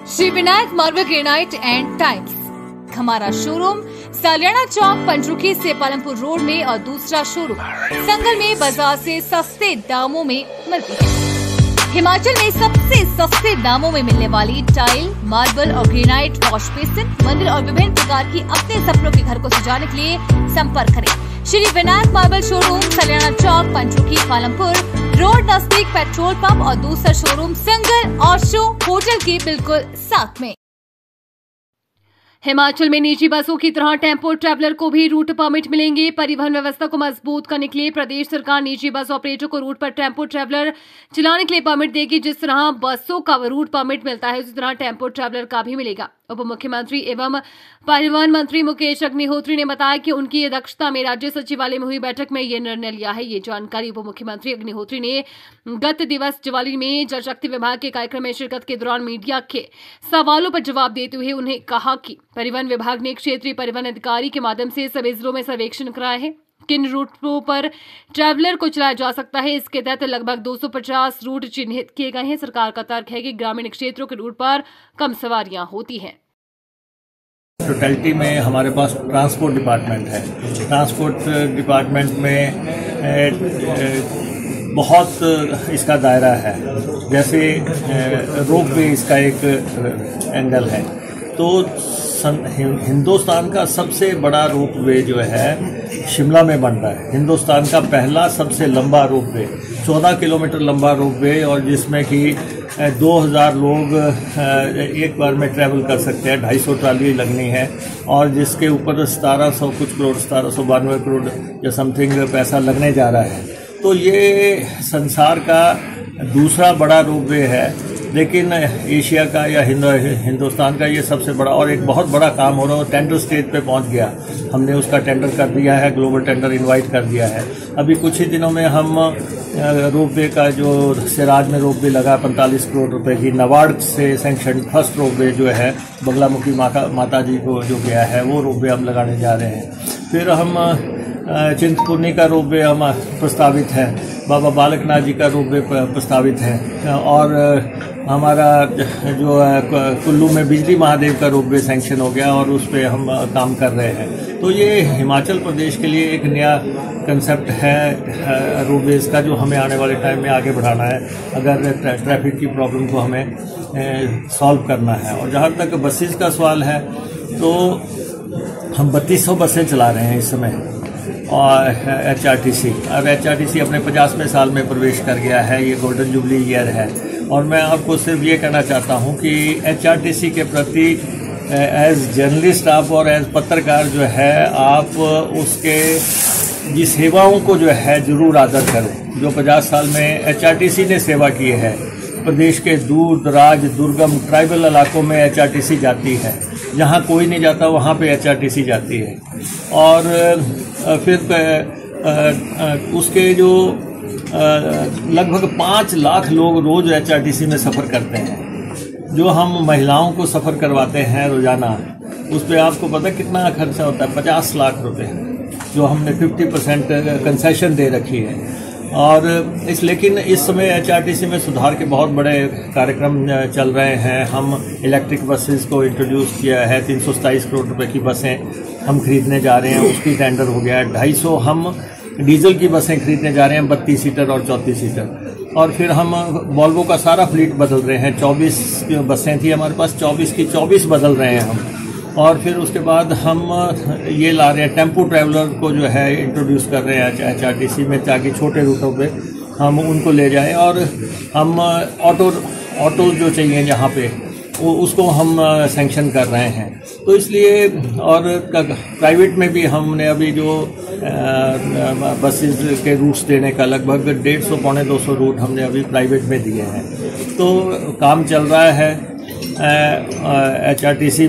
Shri Vinayak marble granite and tiles, हमारा showroom सालियाना चौक पंचरुखी से पालमपुर रोड में और दूसरा शोरूम संगल में बाजार से सस्ते दामों में मिलती है। हिमाचल में सबसे सस्ते दामों में मिलने वाली टाइल, मार्बल और ग्रेनाइट वॉश बेसिन, मंदिर और विभिन्न प्रकार की अपने सपनों के घर को सजाने के लिए संपर्क करें। श्री विनायक मार्बल शोरूम सालियाना चौक पंचरुखी पालमपुर रोड नजदीक पेट्रोल पंप और दूसरा शोरूम संगल ऑशो होटल के बिल्कुल साथ में। हिमाचल में निजी बसों की तरह टेम्पो ट्रैवलर को भी रूट परमिट मिलेंगे। परिवहन व्यवस्था को मजबूत करने के लिए प्रदेश सरकार निजी बस ऑपरेटर को रूट पर टेम्पो ट्रैवलर चलाने के लिए परमिट देगी। जिस तरह बसों का रूट परमिट मिलता है उसी तरह टेम्पो ट्रैवलर का भी मिलेगा। उप मुख्यमंत्री एवं परिवहन मंत्री मुकेश अग्निहोत्री ने बताया कि उनकी अध्यक्षता में राज्य सचिवालय में हुई बैठक में यह निर्णय लिया है। ये जानकारी उप मुख्यमंत्री अग्निहोत्री ने गत दिवस ज्वाली में जल शक्ति विभाग के कार्यक्रम में शिरकत के दौरान मीडिया के सवालों पर जवाब देते हुए उन्हें कहा कि परिवहन विभाग ने क्षेत्रीय परिवहन अधिकारी के माध्यम से सभी जिलों में सर्वेक्षण कराया है किन रूटों पर ट्रैवलर को चलाया जा सकता है। इसके तहत लगभग 250 रूट चिन्हित किए गए हैं। सरकार का तर्क है कि ग्रामीण क्षेत्रों के रूट पर कम सवारियां होती हैं। टोटलिटी में हमारे पास ट्रांसपोर्ट डिपार्टमेंट है। ट्रांसपोर्ट डिपार्टमेंट में बहुत इसका दायरा है। जैसे रोपवे इसका एक एंगल है, तो हिंदुस्तान का सबसे बड़ा रोपवे जो है शिमला में बन रहा है। हिंदुस्तान का पहला सबसे लंबा रोपवे 14 किलोमीटर लंबा रोपवे, और जिसमें कि 2000 लोग एक बार में ट्रैवल कर सकते हैं। 250 ट्राली लगनी है और जिसके ऊपर 1700 कुछ करोड़ 1792 करोड़ या समथिंग पैसा लगने जा रहा है। तो ये संसार का दूसरा बड़ा रोपवे है, लेकिन एशिया का या हिंदुस्तान का ये सबसे बड़ा, और एक बहुत बड़ा काम हो रहा है। टेंडर स्टेज पे पहुंच गया, हमने उसका टेंडर कर दिया है, ग्लोबल टेंडर इनवाइट कर दिया है। अभी कुछ ही दिनों में हम रोपवे का जो सिराज में रोपवे लगा 45 करोड़ रुपए की नाबार्ड से सैंक्शन फर्स्ट रोपवे जो है बगलामुखी माता जी को जो गया है वो रोपवे हम लगाने जा रहे हैं। फिर हम चिंतपूर्णी का रोपवे हम प्रस्तावित है, बाबा बालकनाथ जी का रोपवे प्रस्तावित है, और हमारा जो है कुल्लू में बिजली महादेव का रोपवे सैंक्शन हो गया और उस पर हम काम कर रहे हैं। तो ये हिमाचल प्रदेश के लिए एक नया कंसेप्ट है रोपवेज का, जो हमें आने वाले टाइम में आगे बढ़ाना है अगर ट्रैफिक की प्रॉब्लम को हमें सॉल्व करना है। और जहाँ तक बसेस का सवाल है, तो हम 3200 बसें चला रहे हैं इस समय, और HRTC अपने 50वें साल में प्रवेश कर गया है। ये गोल्डन जुबली ईयर है, और मैं आपको सिर्फ ये कहना चाहता हूँ कि HRTC के प्रति एज जर्नलिस्ट आप और एज पत्रकार जो है आप उसके जी सेवाओं को जो है जरूर आदर करें। जो 50 साल में HRTC ने सेवा की है, प्रदेश के दूर दराज दुर्गम ट्राइबल इलाकों में HRTC जाती है, जहाँ कोई नहीं जाता वहाँ पे HRTC जाती है। और फिर उसके जो लगभग 5 लाख लोग रोज HRTC में सफ़र करते हैं। जो हम महिलाओं को सफ़र करवाते हैं रोजाना, उस पर आपको पता कितना खर्चा होता है? 50 लाख रुपए, जो हमने 50% कंसेशन दे रखी है। और लेकिन इस समय HRTC में सुधार के बहुत बड़े कार्यक्रम चल रहे हैं। हम इलेक्ट्रिक बसेस को इंट्रोड्यूस किया है, 327 करोड़ रुपए की बसें हम खरीदने जा रहे हैं, उसकी टेंडर हो गया है। 250 हम डीजल की बसें खरीदने जा रहे हैं, 32 सीटर और 34 सीटर। और फिर हम वॉल्वो का सारा फ्लीट बदल रहे हैं। 24 बसें थी हमारे पास, 24 की 24 बदल रहे हैं हम। और फिर उसके बाद हम ये ला रहे हैं, टेम्पो ट्रैवलर को जो है इंट्रोड्यूस कर रहे हैं HRTC में, ताकि छोटे रूटों पे हम उनको ले जाएं। और हम ऑटो जो चाहिए जहाँ पे उसको हम सैंक्शन कर रहे हैं। तो इसलिए, और प्राइवेट में भी हमने अभी जो बसेस के रूट्स देने का लगभग 150 पौने 200 रूट हमने अभी प्राइवेट में दिए हैं। तो काम चल रहा है HRTC में।